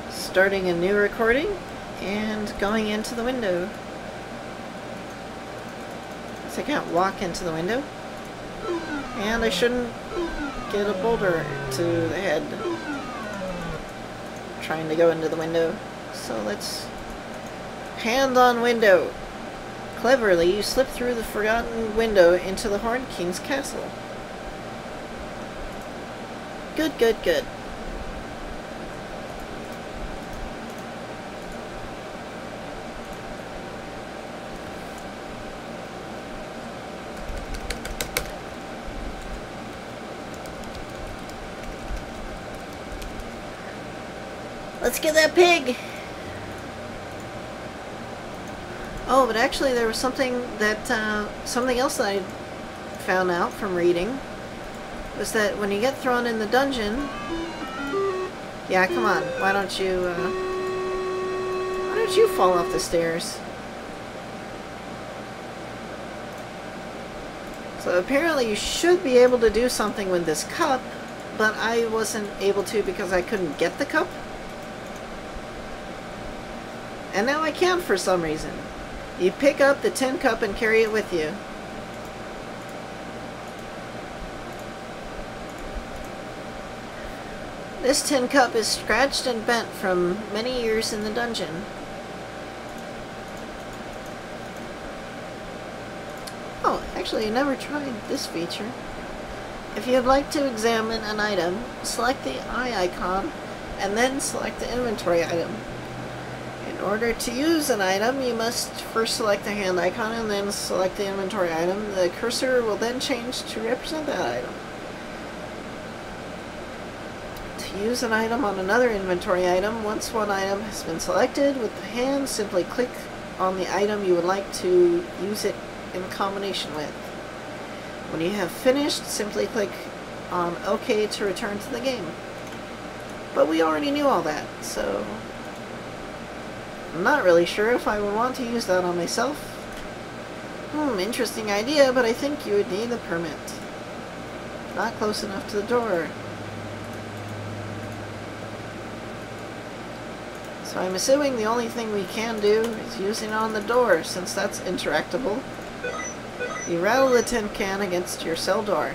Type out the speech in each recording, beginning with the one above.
Starting a new recording and going into the window. So I can't walk into the window. And I shouldn't get a boulder to the head trying to go into the window. So let's hand on window. Cleverly, you slip through the forgotten window into the Horned King's castle. Good, good, good. Let's get that pig! Oh, but actually there was something else that I found out from reading, was that when you get thrown in the dungeon... Yeah, come on, why don't you fall off the stairs? So apparently you should be able to do something with this cup, but I wasn't able to because I couldn't get the cup. And now I can for some reason. You pick up the tin cup and carry it with you. This tin cup is scratched and bent from many years in the dungeon. Oh, actually I never tried this feature. If you'd like to examine an item, select the eye icon and then select the inventory item. In order to use an item, you must first select the hand icon and then select the inventory item. The cursor will then change to represent that item. To use an item on another inventory item, once one item has been selected with the hand, simply click on the item you would like to use it in combination with. When you have finished, simply click on OK to return to the game. But we already knew all that, so... I'm not really sure if I would want to use that on myself. Interesting idea, but I think you would need a permit. Not close enough to the door. So I'm assuming the only thing we can do is using it on the door, since that's interactable. You rattle the tin can against your cell door.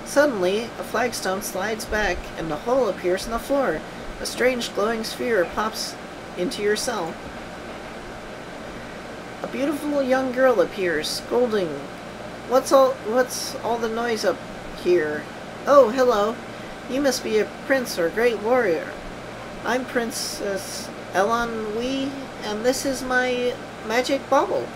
Suddenly, a flagstone slides back and a hole appears in the floor. A strange glowing sphere pops into your cell. A beautiful young girl appears, scolding. What's all the noise up here? Oh, hello. You must be a prince or great warrior. I'm Princess Elon Wee, and this is my magic bauble.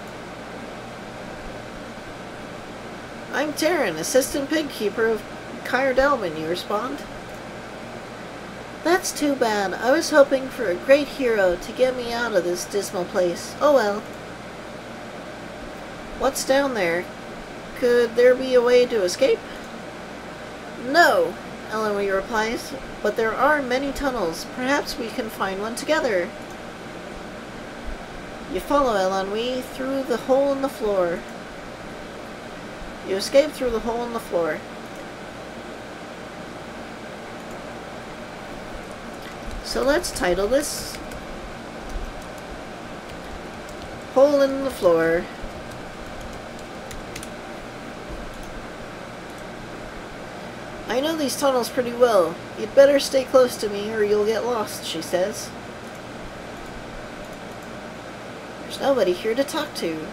I'm Taryn, assistant pig keeper of Cauldron, you respond. That's too bad. I was hoping for a great hero to get me out of this dismal place. Oh well. What's down there? Could there be a way to escape? No, Eloise replies, but there are many tunnels. Perhaps we can find one together. You follow Eloise through the hole in the floor. You escape through the hole in the floor. So let's title this Hole in the Floor. I know these tunnels pretty well. You'd better stay close to me or you'll get lost, she says. There's nobody here to talk to.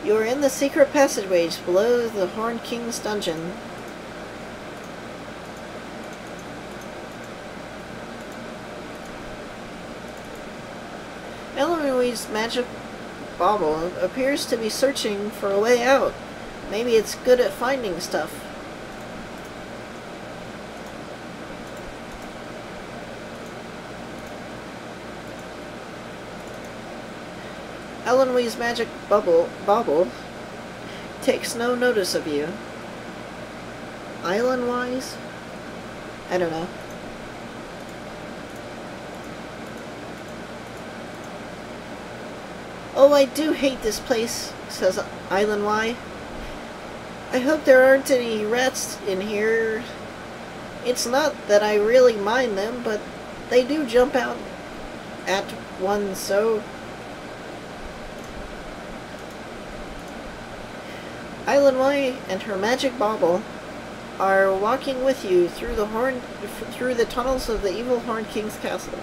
You're in the secret passageways below the Horned King's dungeon. Eloise's magic bauble appears to be searching for a way out. Maybe it's good at finding stuff. Eloise's magic bauble takes no notice of you. Island-wise? I don't know. Oh, I do hate this place, says Island-wise. I hope there aren't any rats in here. It's not that I really mind them, but they do jump out at one, so... Island Y and her magic bauble are walking with you through the tunnels of the evil Horned King's castle.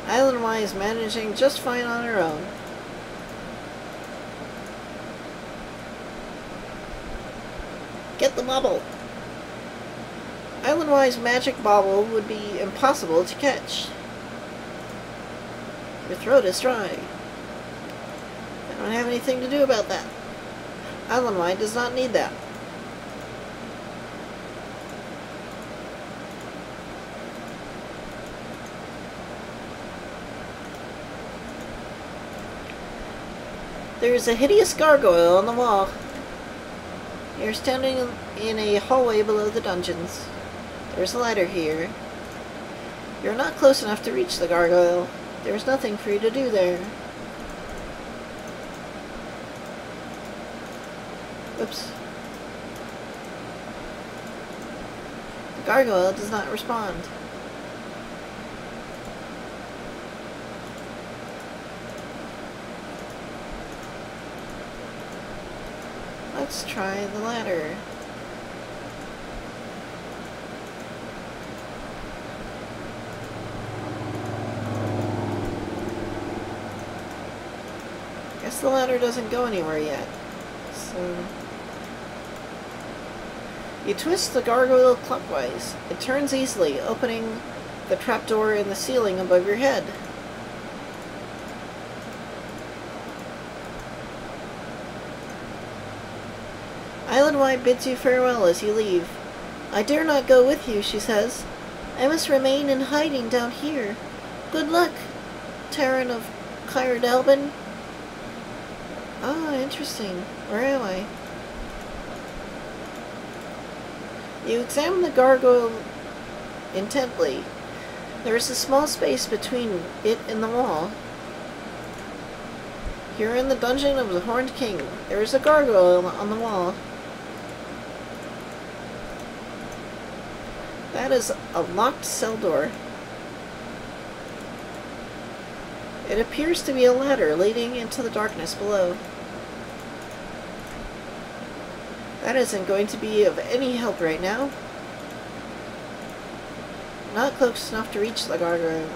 Island Y is managing just fine on her own. Get the bauble! Island Y's magic bauble would be impossible to catch. Your throat is dry. I don't have anything to do about that. Island Y does not need that. There is a hideous gargoyle on the wall. You're standing in a hallway below the dungeons. There's a ladder here. You're not close enough to reach the gargoyle. There's nothing for you to do there. Oops. The gargoyle does not respond. Let's try the ladder. Guess the ladder doesn't go anywhere yet. So... You twist the gargoyle clockwise. It turns easily, opening the trapdoor in the ceiling above your head. Island Y bids you farewell as you leave. I dare not go with you, she says. I must remain in hiding down here. Good luck, Terran of Kyrdalbin. Ah, interesting. Where am I? You examine the gargoyle intently. There is a small space between it and the wall. You're in the dungeon of the Horned King. There is a gargoyle on the wall. That is a locked cell door. It appears to be a ladder leading into the darkness below. That isn't going to be of any help right now. Not close enough to reach the gargoyle.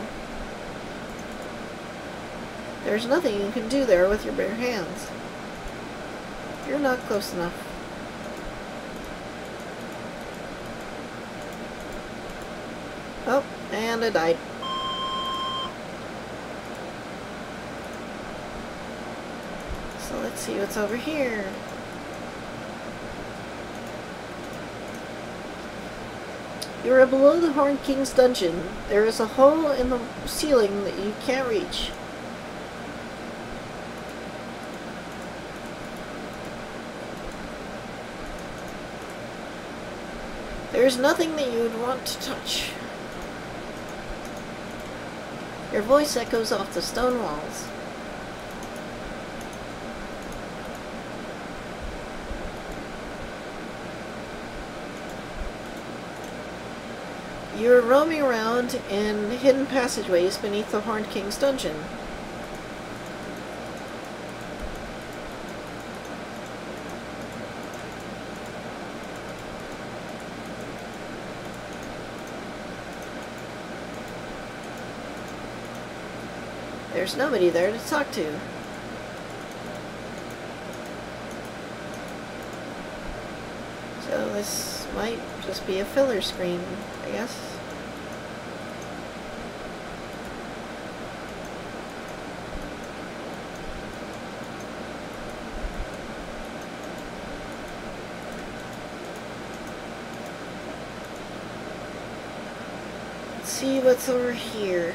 There's nothing you can do there with your bare hands. You're not close enough. Oh, and I died. So let's see what's over here. You are below the Horned King's dungeon. There is a hole in the ceiling that you can't reach. There is nothing that you would want to touch. Your voice echoes off the stone walls. You are roaming around in hidden passageways beneath the Horned King's dungeon. There's nobody there to talk to. So this might just be a filler screen, I guess. Let's see what's over here.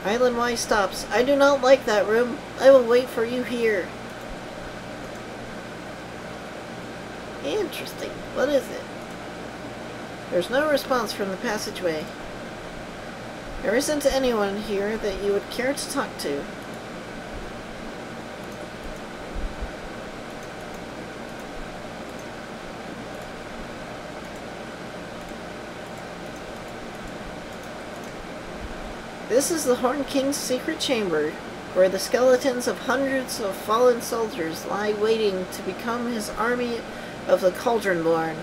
Island Y stops. I do not like that room. I will wait for you here. Interesting. What is it? There's no response from the passageway. There isn't anyone here that you would care to talk to. This is the Horn King's secret chamber, where the skeletons of hundreds of fallen soldiers lie waiting to become his army of the Cauldron born.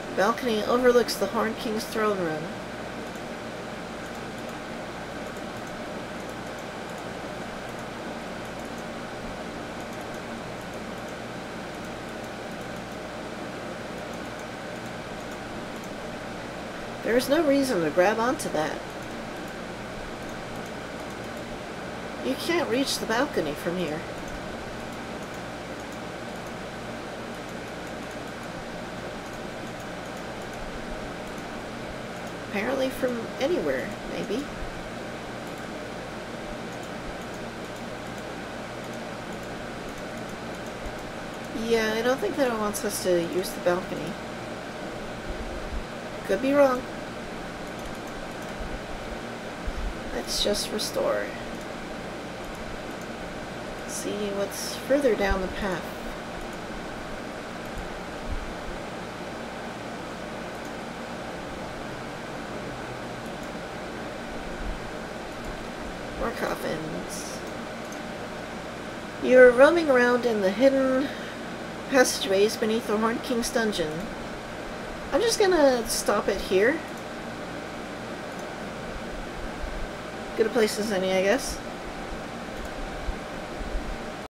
The balcony overlooks the Horn King's throne room. There is no reason to grab onto that. You can't reach the balcony from here. Apparently from anywhere, maybe. Yeah, I don't think that it wants us to use the balcony. Could be wrong. Let's just restore. See what's further down the path. More coffins. You're roaming around in the hidden passageways beneath the Horn King's dungeon. I'm just gonna stop it here. Good a place as any, I guess.